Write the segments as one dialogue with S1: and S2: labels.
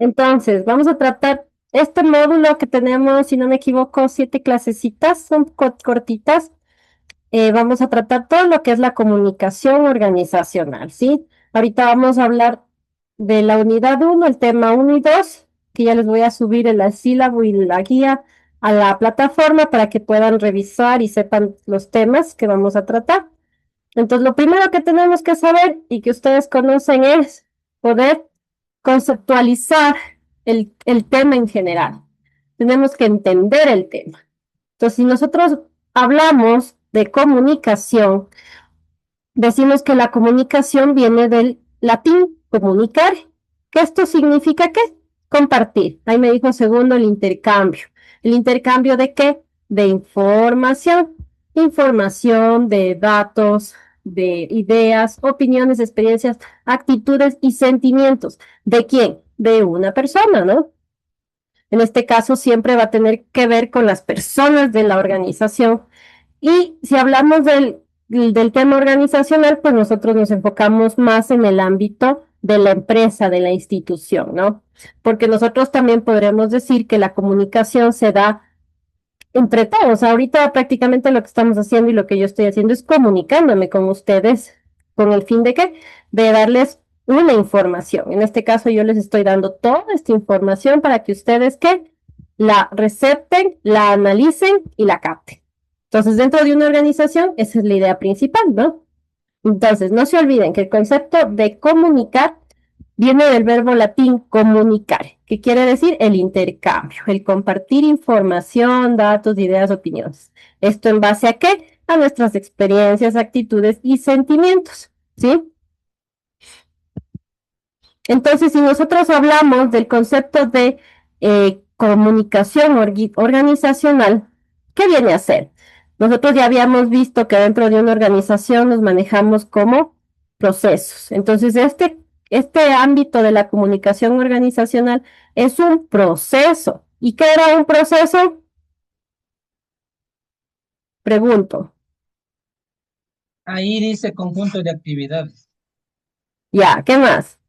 S1: Entonces, vamos a tratar este módulo que tenemos, si no me equivoco, 7 clasecitas, son cortitas. Vamos a tratar todo lo que es la comunicación organizacional, ¿sí? Ahorita vamos a hablar de la unidad uno, el tema uno y 2, que ya les voy a subir el sílabo y la guía a la plataforma para que puedan revisar y sepan los temas que vamos a tratar. Entonces, lo primero que tenemos que saber y que ustedes conocen es poder conceptualizar el tema en general. Tenemos que entender el tema. Entonces, si nosotros hablamos de comunicación, decimos que la comunicación viene del latín comunicar, que esto significa ¿qué? Compartir. Ahí me dijo segundo el intercambio. ¿El intercambio de qué? De información. Información, de datos, de ideas, opiniones, experiencias, actitudes y sentimientos. ¿De quién? De una persona, ¿no? En este caso siempre va a tener que ver con las personas de la organización. Y si hablamos del tema organizacional, pues nosotros nos enfocamos más en el ámbito de la empresa, de la institución, ¿no? Porque nosotros también podremos decir que la comunicación se da entre todos. Ahorita prácticamente lo que estamos haciendo y lo que yo estoy haciendo es comunicándome con ustedes con el fin de qué? De darles una información. En este caso yo les estoy dando toda esta información para que ustedes ¿qué? La recepten, la analicen y la capten. Entonces, dentro de una organización, esa es la idea principal, ¿no? Entonces, no se olviden que el concepto de comunicar viene del verbo latín comunicar, que quiere decir el intercambio, el compartir información, datos, ideas, opiniones. ¿Esto en base a qué? A nuestras experiencias, actitudes y sentimientos, ¿sí? Entonces, si nosotros hablamos del concepto de comunicación organizacional, ¿qué viene a ser? Nosotros ya habíamos visto que dentro de una organización nos manejamos como procesos. Entonces, este ámbito de la comunicación organizacional es un proceso. ¿Y qué era un proceso? Pregunto.
S2: Ahí dice conjunto de actividades.
S1: Ya, ¿qué más?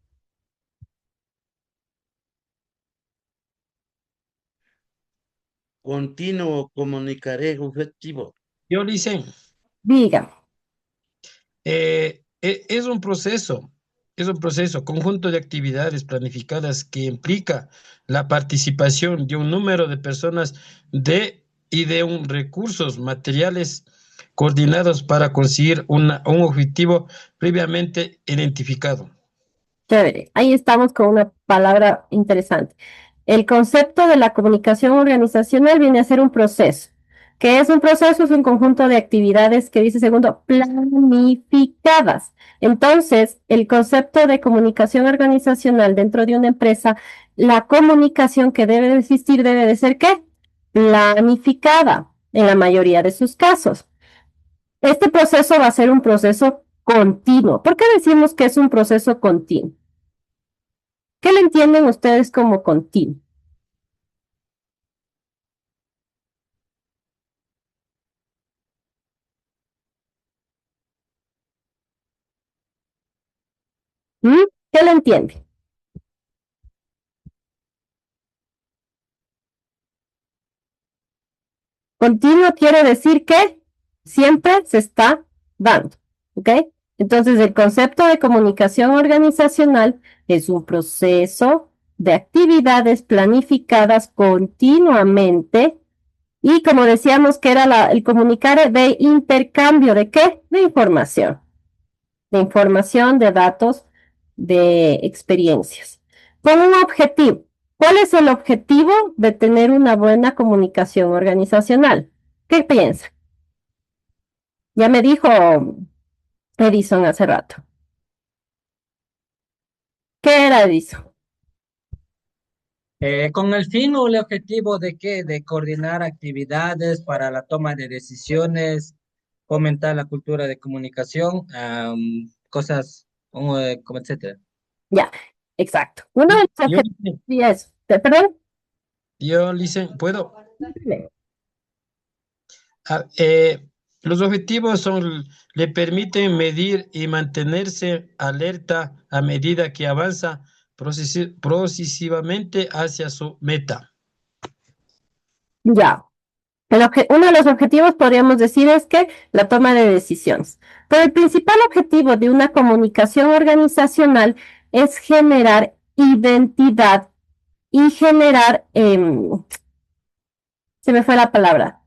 S3: Continuo comunicaré objetivo.
S2: Yo dice,
S1: Diga.
S2: es un proceso, conjunto de actividades planificadas que implica la participación de un número de personas y de un recursos materiales coordinados para conseguir un objetivo previamente identificado.
S1: Chévere. Ahí estamos con una palabra interesante. El concepto de la comunicación organizacional viene a ser un proceso. ¿Qué es un proceso? Es un conjunto de actividades que dice segundo, planificadas. Entonces, el concepto de comunicación organizacional dentro de una empresa, la comunicación que debe de existir debe de ser ¿qué? Planificada en la mayoría de sus casos. Este proceso va a ser un proceso continuo. ¿Por qué decimos que es un proceso continuo? ¿Qué le entienden ustedes como continuo? ¿Mm? ¿Qué le entiende? Continuo quiere decir que siempre se está dando, ¿ok? Entonces, el concepto de comunicación organizacional es un proceso de actividades planificadas continuamente y como decíamos que era el comunicar de intercambio de qué? De información, de datos, de experiencias, con un objetivo. ¿Cuál es el objetivo de tener una buena comunicación organizacional? ¿Qué piensa? Ya me dijo Edison hace rato. ¿Qué era Edison?
S2: Con el fin o el objetivo de qué? De coordinar actividades para la toma de decisiones, fomentar la cultura de comunicación, cosas como etcétera.
S1: Ya, exacto. Uno de los
S2: Yo,
S1: objetivos es, perdón,
S2: ¿puedo? Ah, los objetivos le permiten medir y mantenerse alerta a medida que avanza progresivamente hacia su meta.
S1: Ya. Uno de los objetivos, podríamos decir, es que la toma de decisiones. Pero el principal objetivo de una comunicación organizacional es generar identidad y generar, se me fue la palabra,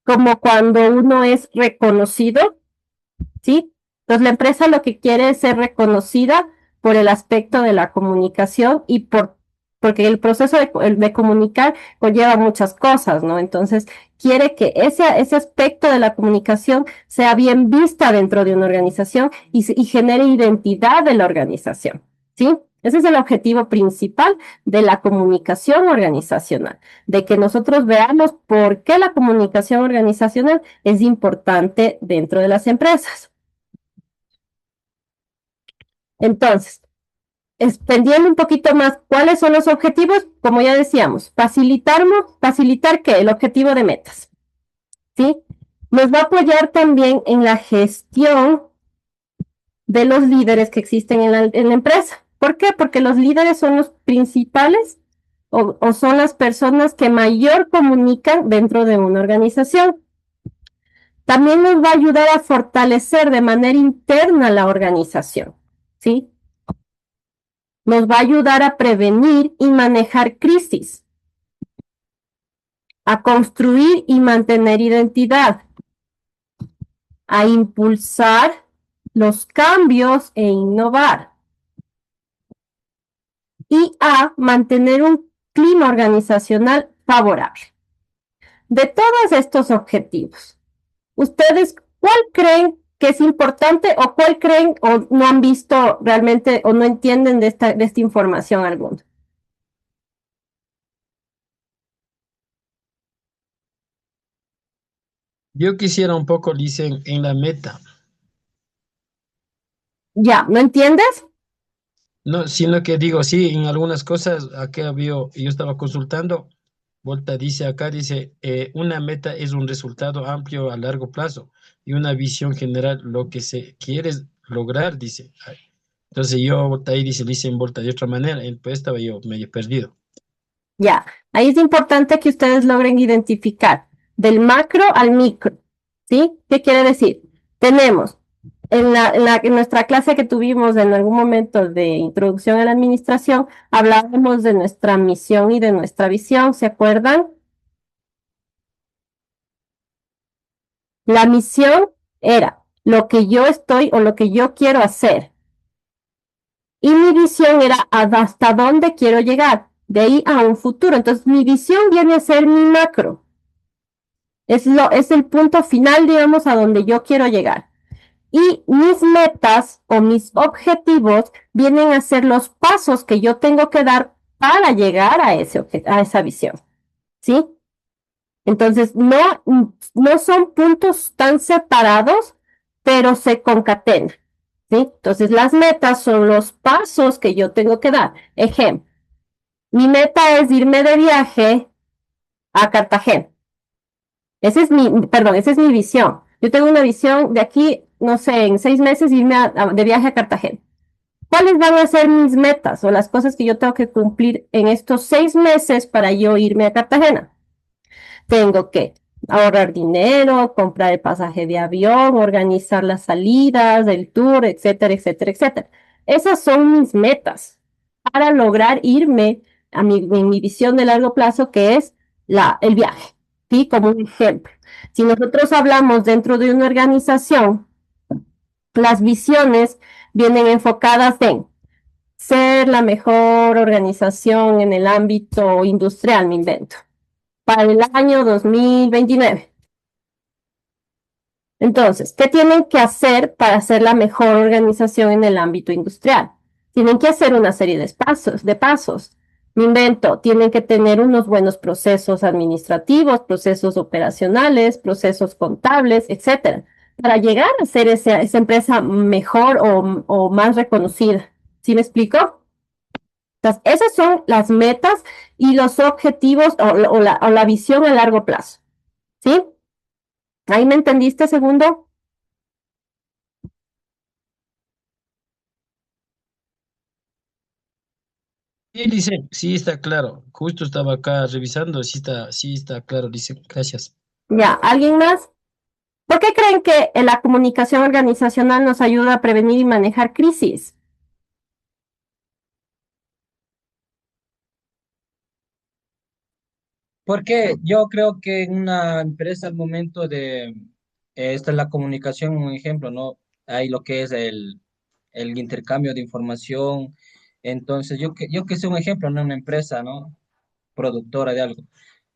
S1: como cuando uno es reconocido, ¿sí? Entonces la empresa lo que quiere es ser reconocida por el aspecto de la comunicación y porque el proceso de comunicar conlleva muchas cosas, ¿no? Entonces quiere que ese aspecto de la comunicación sea bien vista dentro de una organización y genere identidad de la organización, ¿sí? Ese es el objetivo principal de la comunicación organizacional, de que nosotros veamos por qué la comunicación organizacional es importante dentro de las empresas. Entonces, extendiendo un poquito más, ¿cuáles son los objetivos? Como ya decíamos, facilitar ¿qué? El objetivo de metas, ¿sí? Nos va a apoyar también en la gestión de los líderes que existen en la empresa. ¿Por qué? Porque los líderes son los principales o son las personas que mayor comunican dentro de una organización. También nos va a ayudar a fortalecer de manera interna la organización, ¿sí? Nos va a ayudar a prevenir y manejar crisis, a construir y mantener identidad, a impulsar los cambios e innovar y a mantener un clima organizacional favorable. De todos estos objetivos, ¿ustedes cuál creen que es importante o cuál creen o no han visto realmente o no entienden de esta información alguna?
S2: Yo quisiera un poco, dicen, en la meta.
S1: ¿Ya? ¿No entiendes?
S2: No, sino que digo, sí, en algunas cosas, acá yo estaba consultando, Volta dice acá, dice, una meta es un resultado amplio a largo plazo y una visión general, lo que se quiere lograr, dice. Ay, entonces yo, Volta ahí dice, dice en Volta de otra manera, pues estaba yo medio perdido.
S1: Ya, ahí es importante que ustedes logren identificar del macro al micro, ¿sí? ¿Qué quiere decir? Tenemos en nuestra clase que tuvimos en algún momento de introducción a la administración, hablábamos de nuestra misión y de nuestra visión, ¿se acuerdan? La misión era lo que yo estoy o lo que yo quiero hacer. Y mi visión era hasta dónde quiero llegar, de ahí a un futuro. Entonces, mi visión viene a ser mi macro. Es el punto final, digamos, a donde yo quiero llegar. Y mis metas o mis objetivos vienen a ser los pasos que yo tengo que dar para llegar a esa visión. ¿Sí? Entonces, no son puntos tan separados, pero se concatenan. ¿Sí? Entonces, las metas son los pasos que yo tengo que dar. Ejemplo, mi meta es irme de viaje a Cartagena. Esa es mi visión. Yo tengo una visión de aquí, no sé, en 6 meses irme de viaje a Cartagena. ¿Cuáles van a ser mis metas o las cosas que yo tengo que cumplir en estos 6 meses para yo irme a Cartagena? Tengo que ahorrar dinero, comprar el pasaje de avión, organizar las salidas, el tour, etcétera, etcétera, etcétera. Esas son mis metas para lograr irme en mi visión de largo plazo, que es el viaje, ¿sí? Como un ejemplo. Si nosotros hablamos dentro de una organización, las visiones vienen enfocadas en ser la mejor organización en el ámbito industrial, me invento, para el año 2029. Entonces, ¿qué tienen que hacer para ser la mejor organización en el ámbito industrial? Tienen que hacer una serie de pasos. Me invento, tienen que tener unos buenos procesos administrativos, procesos operacionales, procesos contables, etcétera, para llegar a ser esa empresa mejor o más reconocida. ¿Sí me explico? Entonces, esas son las metas y los objetivos o la visión a largo plazo. ¿Sí? ¿Ahí me entendiste, segundo?
S2: Sí, dice, sí está claro. Justo estaba acá revisando, sí está claro, dice, gracias.
S1: Ya, ¿alguien más? ¿Por qué creen que la comunicación organizacional nos ayuda a prevenir y manejar crisis?
S4: Porque yo creo que en una empresa al momento de, esta es la comunicación, un ejemplo, ¿no? Hay lo que es el intercambio de información. Entonces, yo que sé un ejemplo, ¿no? Una empresa, ¿no? Productora de algo.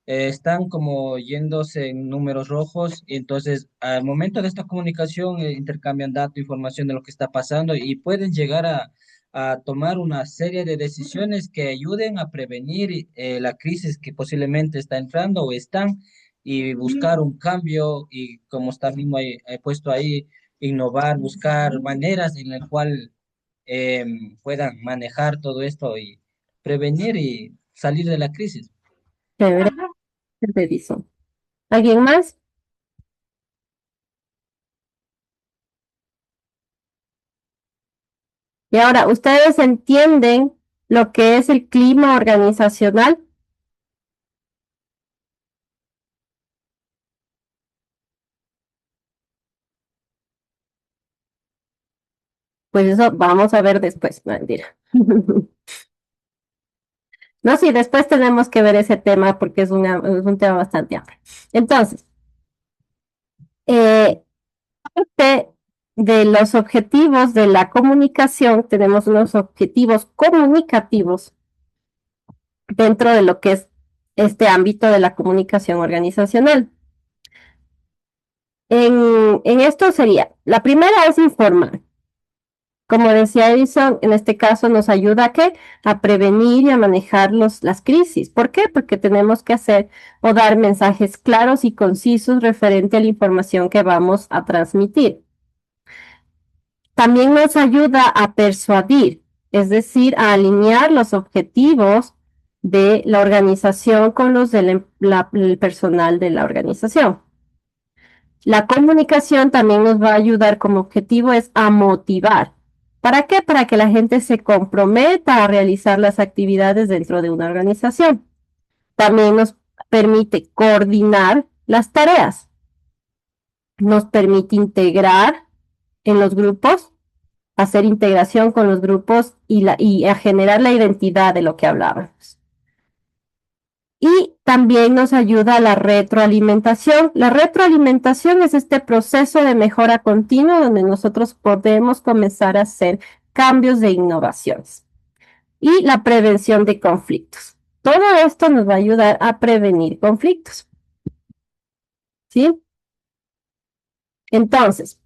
S4: Están como yéndose en números rojos y entonces al momento de esta comunicación intercambian datos, información de lo que está pasando y pueden llegar a tomar una serie de decisiones que ayuden a prevenir la crisis que posiblemente está entrando o están y buscar un cambio y como está mismo ahí, puesto ahí, innovar, buscar maneras en las cuales puedan manejar todo esto y prevenir y salir de la crisis.
S1: Chévere, reviso. ¿Alguien más? Y ahora, ¿ustedes entienden lo que es el clima organizacional? Pues eso vamos a ver después, no, mentira. No, sí, después tenemos que ver ese tema porque es un tema bastante amplio. Entonces, eh, parte de los objetivos de la comunicación, tenemos unos objetivos comunicativos dentro de lo que es este ámbito de la comunicación organizacional. En esto sería, la primera es informar. Como decía Edison, en este caso nos ayuda a qué? A prevenir y a manejar las crisis. ¿Por qué? Porque tenemos que hacer o dar mensajes claros y concisos referente a la información que vamos a transmitir. También nos ayuda a persuadir, es decir, a alinear los objetivos de la organización con los del personal de la organización. La comunicación también nos va a ayudar como objetivo es a motivar. ¿Para qué? Para que la gente se comprometa a realizar las actividades dentro de una organización. También nos permite coordinar las tareas, nos permite integrar en los grupos, hacer integración con los grupos y a generar la identidad de lo que hablábamos. Y también nos ayuda a la retroalimentación. La retroalimentación es este proceso de mejora continua donde nosotros podemos comenzar a hacer cambios de innovaciones. Y la prevención de conflictos. Todo esto nos va a ayudar a prevenir conflictos. ¿Sí? Entonces,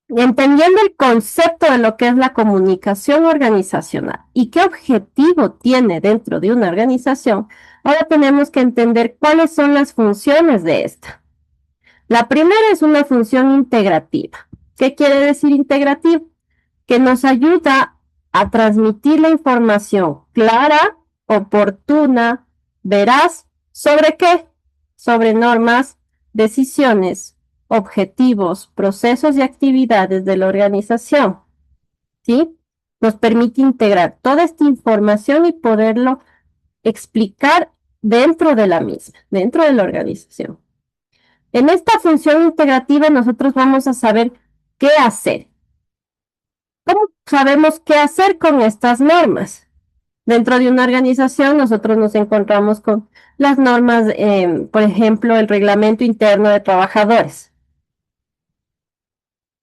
S1: entendiendo el concepto de lo que es la comunicación organizacional y qué objetivo tiene dentro de una organización, ahora tenemos que entender cuáles son las funciones de esta. La primera es una función integrativa. ¿Qué quiere decir integrativa? Que nos ayuda a transmitir la información clara, oportuna, veraz, ¿sobre qué? Sobre normas, decisiones, objetivos, procesos y actividades de la organización, ¿sí? Nos permite integrar toda esta información y poderlo explicar dentro de la misma, dentro de la organización. En esta función integrativa nosotros vamos a saber qué hacer. ¿Cómo sabemos qué hacer con estas normas? Dentro de una organización nosotros nos encontramos con las normas, por ejemplo, el reglamento interno de trabajadores.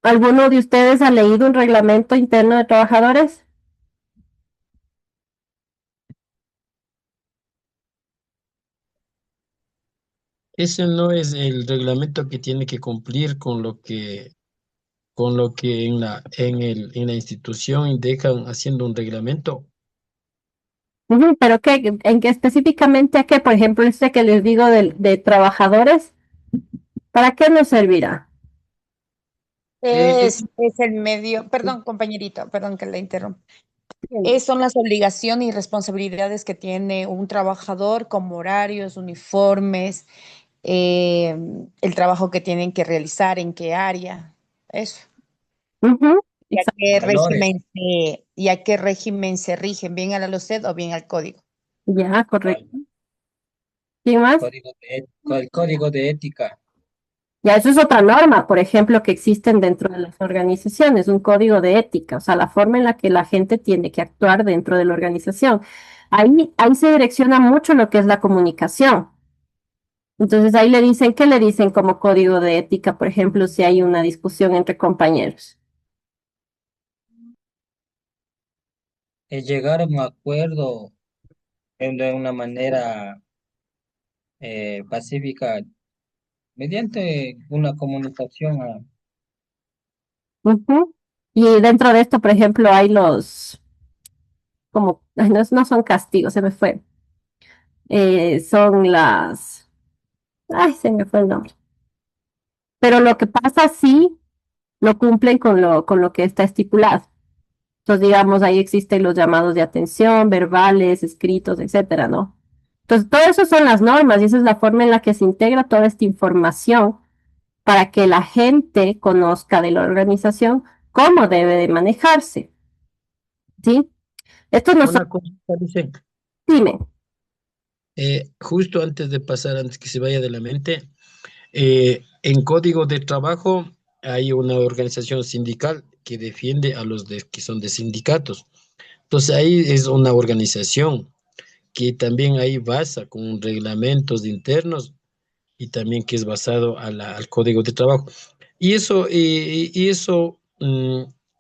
S1: ¿Alguno de ustedes ha leído un reglamento interno de trabajadores?
S2: Ese no es el reglamento que tiene que cumplir con lo que en la institución dejan haciendo un reglamento.
S1: Ujú, pero ¿qué, en qué específicamente a qué? Por ejemplo, este que les digo de trabajadores, ¿para qué nos servirá?
S2: Es
S5: Es el medio, perdón, compañerito, perdón que le interrumpa.
S1: Bien.
S5: Son las obligaciones y responsabilidades que tiene un trabajador como horarios, uniformes, eh, el trabajo que tienen que realizar, en qué área, eso.
S1: Ujú,
S5: Y a
S1: exacto.
S5: qué
S4: Valores.
S5: régimen y a qué régimen se rigen, bien a la LOCED o bien al código.
S1: Ya,
S4: Igual,
S1: correcto. ¿Quién más?
S4: El código de ética.
S1: Ya, eso es otra norma, por ejemplo, que existen dentro de las organizaciones, un código de ética, o sea, la forma en la que la gente tiene que actuar dentro de la organización. Ahí se direcciona mucho lo que es la comunicación. Entonces ahí le dicen, ¿qué le dicen como código de ética, por ejemplo, si hay una discusión entre compañeros?
S4: Llegar a un acuerdo de una manera pacífica mediante una comunicación.
S1: Ujú. Y dentro de esto, por ejemplo, hay como, ay, no, no son castigos, se me fue. Son ay, se me fue el nombre. Pero lo que pasa sí lo cumplen con lo que está estipulado. Entonces, digamos, ahí existen los llamados de atención, verbales, escritos, etcétera, ¿no? Entonces, todo eso son las normas y esa es la forma en la que se integra toda esta información para que la gente conozca de la organización cómo debe de manejarse, ¿sí? Esto no son,
S2: Una cosa, dice,
S1: dime,
S2: justo antes de pasar, antes que se vaya de la mente, en código de trabajo hay una organización sindical que defiende a los que son de sindicatos. Entonces ahí es una organización que también ahí basa con reglamentos internos y también que es basado al código de trabajo. Y eso,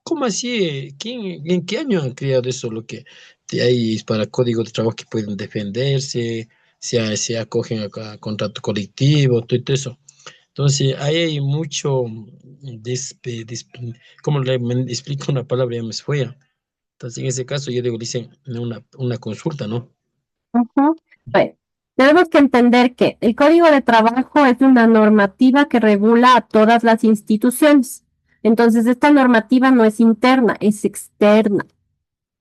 S2: ¿cómo así? En qué año han creado eso? Lo que hay para código de trabajo que pueden defenderse, se acogen a contrato colectivo, todo eso. Entonces, ahí hay mucho, ¿cómo me explico una palabra? Ya me fue. Entonces, en ese caso, yo digo, dicen una consulta, ¿no?
S1: ujú. Bueno, tenemos que entender que el Código de Trabajo es una normativa que regula a todas las instituciones. Entonces, esta normativa no es interna, es externa.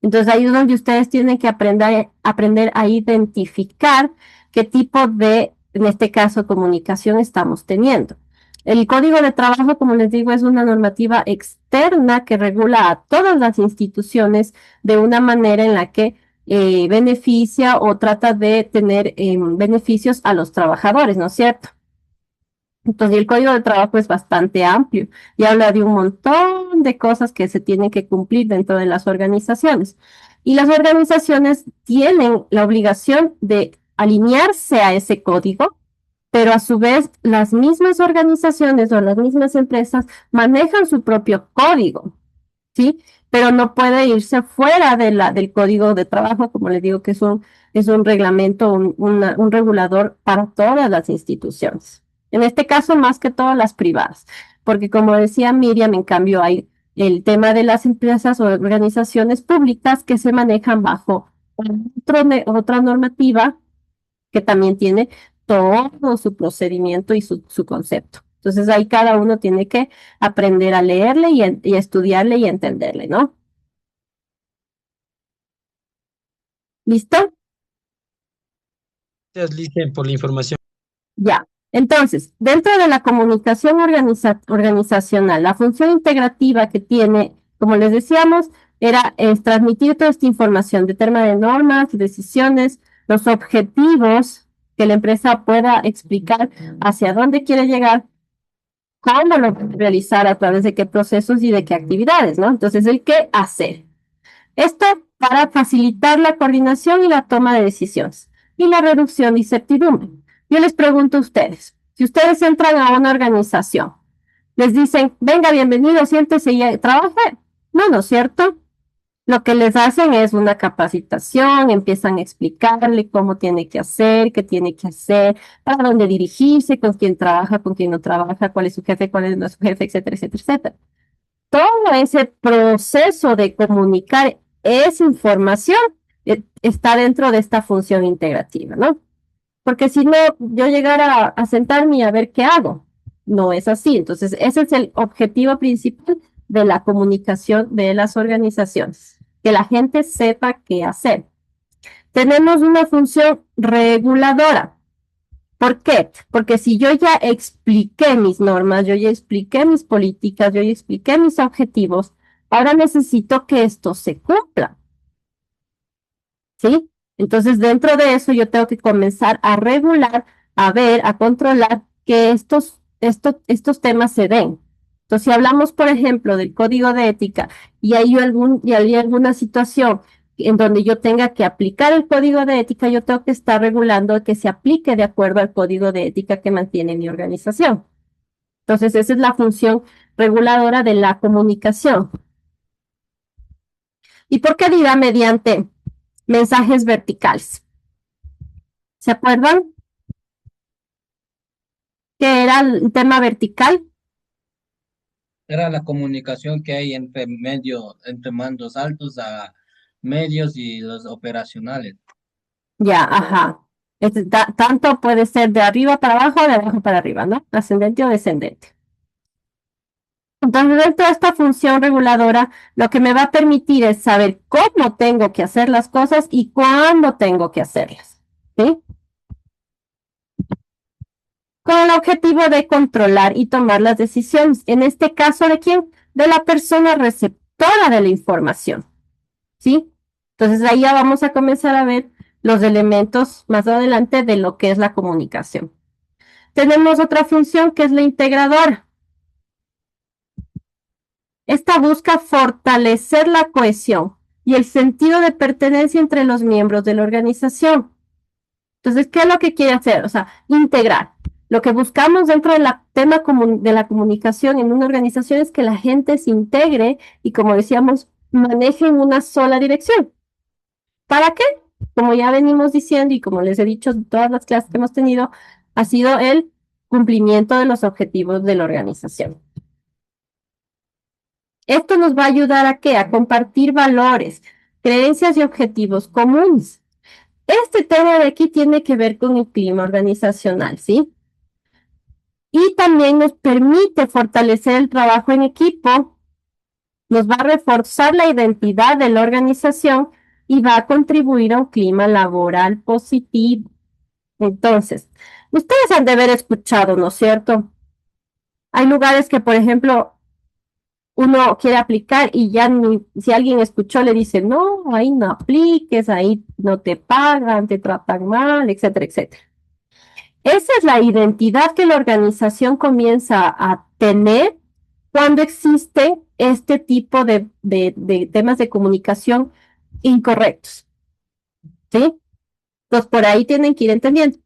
S1: Entonces ahí es donde ustedes tienen que aprender a identificar qué tipo de, en este caso, comunicación estamos teniendo. El código de trabajo, como les digo, es una normativa externa que regula a todas las instituciones de una manera en la que beneficia o trata de tener beneficios a los trabajadores, ¿no es cierto? Entonces, el código de trabajo es bastante amplio y habla de un montón de cosas que se tienen que cumplir dentro de las organizaciones. Y las organizaciones tienen la obligación de alinearse a ese código, pero a su vez las mismas organizaciones o las mismas empresas manejan su propio código, ¿sí? Pero no puede irse fuera de del código de trabajo, como les digo, que es un reglamento, un regulador para todas las instituciones. En este caso, más que todas las privadas, porque como decía Miriam, en cambio hay el tema de las empresas o organizaciones públicas que se manejan bajo otra normativa que también tiene todo su procedimiento y su concepto. Entonces ahí cada uno tiene que aprender a leerle y a estudiarle y a entenderle, ¿no? ¿Listo?
S2: Gracias, Licen, por la información.
S1: Ya. Entonces, dentro de la comunicación organizacional, la función integrativa que tiene, como les decíamos, es transmitir toda esta información de tema de normas, decisiones, los objetivos que la empresa pueda explicar hacia dónde quiere llegar, cómo lo puede realizar, a través de qué procesos y de qué actividades, ¿no? Entonces, el qué hacer. Esto para facilitar la coordinación y la toma de decisiones y la reducción de incertidumbre. Yo les pregunto a ustedes, si ustedes entran a una organización, les dicen, venga, bienvenido, siéntese y trabaje. No, ¿no es cierto? Lo que les hacen es una capacitación, empiezan a explicarle cómo tiene que hacer, qué tiene que hacer, para dónde dirigirse, con quién trabaja, con quién no trabaja, cuál es su jefe, cuál es no es su jefe, etcétera, etcétera, etcétera. Todo ese proceso de comunicar esa información está dentro de esta función integrativa, ¿no? Porque si no, yo llegara a sentarme y a ver qué hago. No es así. Entonces, ese es el objetivo principal de la comunicación de las organizaciones, que la gente sepa qué hacer. Tenemos una función reguladora. ¿Por qué? Porque si yo ya expliqué mis normas, yo ya expliqué mis políticas, yo ya expliqué mis objetivos, Ahora necesito que esto se cumpla, ¿sí? Entonces, dentro de eso, yo tengo que comenzar a regular, a ver, a controlar que estos temas se den. Entonces, si hablamos, por ejemplo, del código de ética y hay alguna situación en donde yo tenga que aplicar el código de ética, yo tengo que estar regulando que se aplique de acuerdo al código de ética que mantiene mi organización. Entonces, esa es la función reguladora de la comunicación. ¿Y por qué dirá mediante mensajes verticales? ¿Se acuerdan que era el tema vertical?
S4: Era la comunicación que hay entre mandos altos a medios y los operacionales.
S1: Ya, ajá. Tanto puede ser de arriba para abajo o de abajo para arriba, ¿no? Ascendente o descendente. Entonces, dentro de esta función reguladora, lo que me va a permitir es saber cómo tengo que hacer las cosas y cuándo tengo que hacerlas, ¿sí? Con el objetivo de controlar y tomar las decisiones. En este caso, ¿de quién? De la persona receptora de la información, ¿sí? Entonces, ahí ya vamos a comenzar a ver los elementos más adelante de lo que es la comunicación. Tenemos otra función que es la integradora. Esta busca fortalecer la cohesión y el sentido de pertenencia entre los miembros de la organización. Entonces, ¿qué es lo que quiere hacer? O sea, integrar. Lo que buscamos dentro del tema de la comunicación en una organización es que la gente se integre y, como decíamos, maneje en una sola dirección. ¿Para qué? Como ya venimos diciendo y como les he dicho en todas las clases que hemos tenido, ha sido el cumplimiento de los objetivos de la organización. Esto nos va a ayudar ¿a qué? A compartir valores, creencias y objetivos comunes. Este tema de aquí tiene que ver con el clima organizacional, ¿sí? Y también nos permite fortalecer el trabajo en equipo, nos va a reforzar la identidad de la organización y va a contribuir a un clima laboral positivo. Entonces, ustedes han de haber escuchado, ¿no es cierto? Hay lugares que, por ejemplo, uno quiere aplicar y ya si alguien escuchó le dice, no, ahí no apliques, ahí no te pagan, te tratan mal, etcétera, etcétera. Esa es la identidad que la organización comienza a tener cuando existe este tipo de temas de comunicación incorrectos, ¿sí? Entonces, por ahí tienen que ir entendiendo.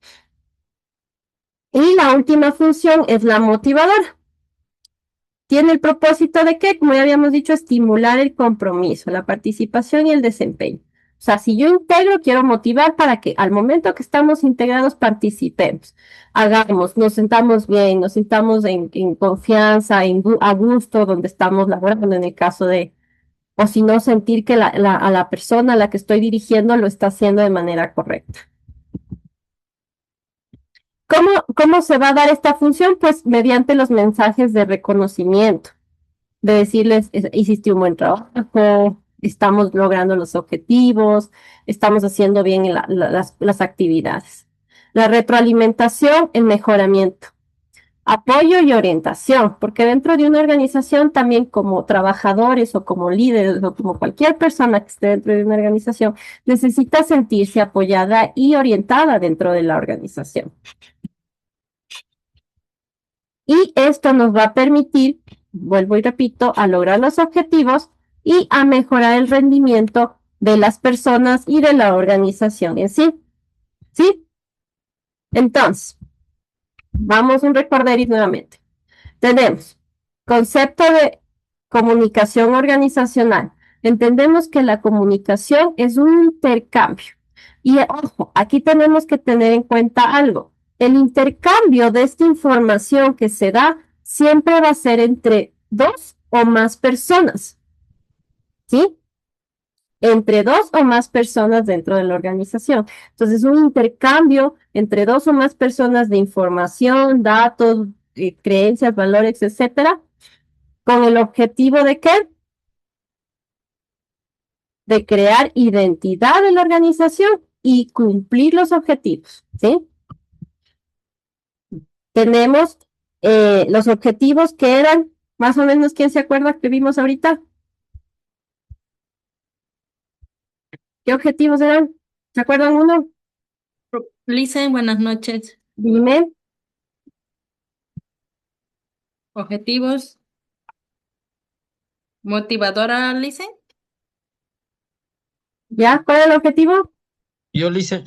S1: Y la última función es la motivadora. Tiene el propósito de que, como ya habíamos dicho, estimular el compromiso, la participación y el desempeño. O sea, si yo integro, quiero motivar para que al momento que estamos integrados participemos, hagamos, nos sentamos bien, nos sintamos en confianza, a gusto donde estamos laborando en el caso de, o si no, sentir que a la persona a la que estoy dirigiendo lo está haciendo de manera correcta. ¿Cómo se va a dar esta función? Pues mediante los mensajes de reconocimiento, de decirles, hiciste un buen trabajo, estamos logrando los objetivos, estamos haciendo bien las actividades. La retroalimentación, el mejoramiento, apoyo y orientación, porque dentro de una organización también como trabajadores o como líderes o como cualquier persona que esté dentro de una organización, necesita sentirse apoyada y orientada dentro de la organización. Y esto nos va a permitir, vuelvo y repito, a lograr los objetivos y a mejorar el rendimiento de las personas y de la organización en sí. ¿Sí? Entonces, vamos a un recorderis nuevamente. Tenemos concepto de comunicación organizacional. Entendemos que la comunicación es un intercambio. Y ojo, aquí tenemos que tener en cuenta algo. El intercambio de esta información que se da siempre va a ser entre dos o más personas, ¿sí? Entre dos o más personas dentro de la organización. Entonces, un intercambio entre dos o más personas de información, datos, creencias, valores, etcétera, con el objetivo de ¿qué? De crear identidad de la organización y cumplir los objetivos, ¿sí? Tenemos los objetivos que eran, más o menos, ¿quién se acuerda que vimos ahorita? ¿Qué objetivos eran? ¿Se acuerdan uno?
S6: Lisa, buenas noches.
S1: Dime.
S6: Objetivos. Motivadora, Lisa.
S1: ¿Ya? ¿Cuál era el objetivo?
S2: Yo le hice,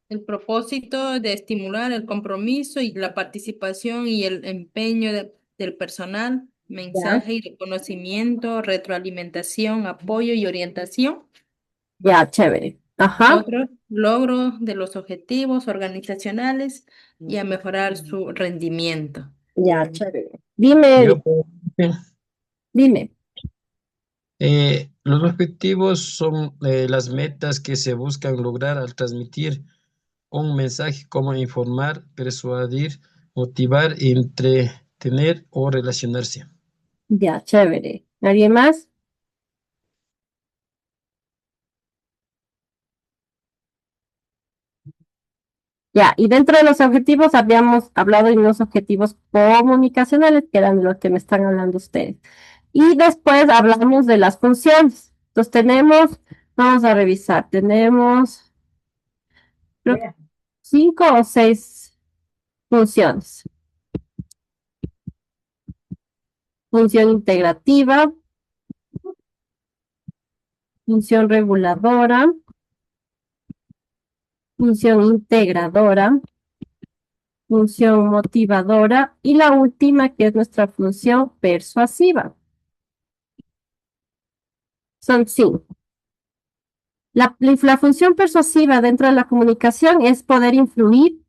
S6: El propósito de estimular el compromiso y la participación y el empeño del personal,
S1: Ya.
S6: mensaje y reconocimiento, retroalimentación, apoyo y orientación.
S1: Ya, chévere. Ajá.
S6: Otro, logro de los objetivos organizacionales y a mejorar su rendimiento.
S1: Ya, chévere. Dime,
S2: yo,
S1: dime.
S2: los objetivos son las metas que se buscan lograr al transmitir un mensaje como informar, persuadir, motivar, entretener o relacionarse.
S1: Ya, chévere. ¿Alguien más? Ya, y dentro de los objetivos habíamos hablado de unos objetivos comunicacionales, que eran de los que me están hablando ustedes. Y después hablamos de las funciones. Entonces tenemos, vamos a revisar, tenemos creo que 5 o 6 funciones. Función integrativa, función reguladora, función integradora, función motivadora y la última que es nuestra función persuasiva. Son 5. La función persuasiva dentro de la comunicación es poder influir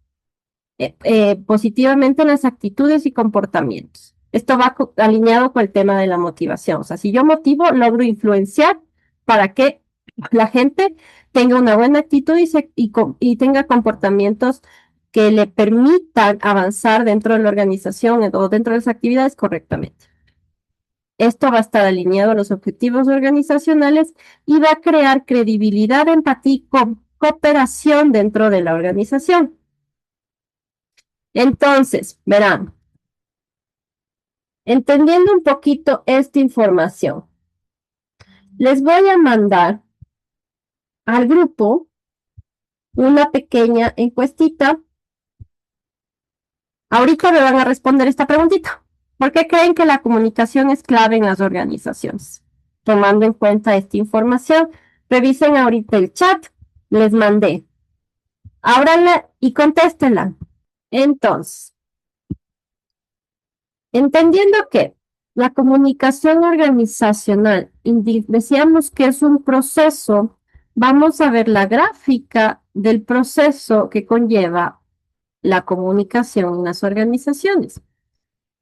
S1: positivamente en las actitudes y comportamientos. Esto va alineado con el tema de la motivación. O sea, si yo motivo, logro influenciar para que la gente tenga una buena actitud y tenga comportamientos que le permitan avanzar dentro de la organización o dentro de las actividades correctamente. Esto va a estar alineado a los objetivos organizacionales y va a crear credibilidad, empatía y cooperación dentro de la organización. Entonces, verán, entendiendo un poquito esta información, les voy a mandar al grupo una pequeña encuestita. Ahorita me van a responder esta preguntita. ¿Por qué creen que la comunicación es clave en las organizaciones? Tomando en cuenta esta información, revisen ahorita el chat, les mandé. Ábranla y contéstenla. Entonces, entendiendo que la comunicación organizacional, decíamos que es un proceso, vamos a ver la gráfica del proceso que conlleva la comunicación en las organizaciones.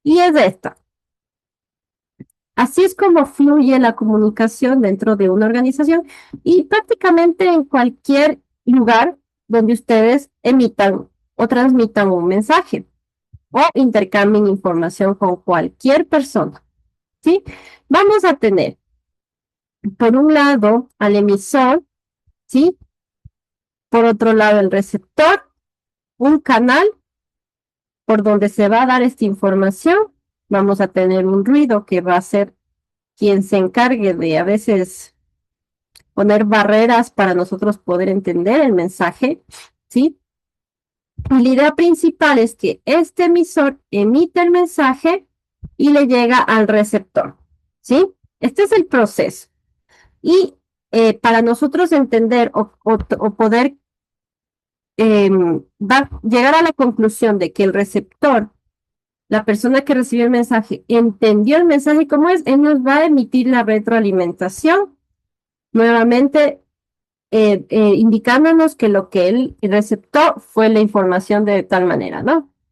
S1: Y es esta. Así es como fluye la comunicación dentro de una organización y prácticamente en cualquier lugar donde ustedes emitan o transmitan un mensaje o intercambien información con cualquier persona, ¿sí? Vamos a tener, por un lado, al emisor, ¿sí? Por otro lado, el receptor, un canal por donde se va a dar esta información. Vamos a tener un ruido que va a ser quien se encargue de a veces poner barreras para nosotros poder entender el mensaje, ¿sí? Y la idea principal es que este emisor emite el mensaje y le llega al receptor, ¿sí? Este es el proceso. Y para nosotros entender o poder llegar a la conclusión de que el receptor, la persona que recibió el mensaje, entendió el mensaje como es, él nos va a emitir la retroalimentación, nuevamente indicándonos que lo que él receptó fue la información de tal manera, ¿no?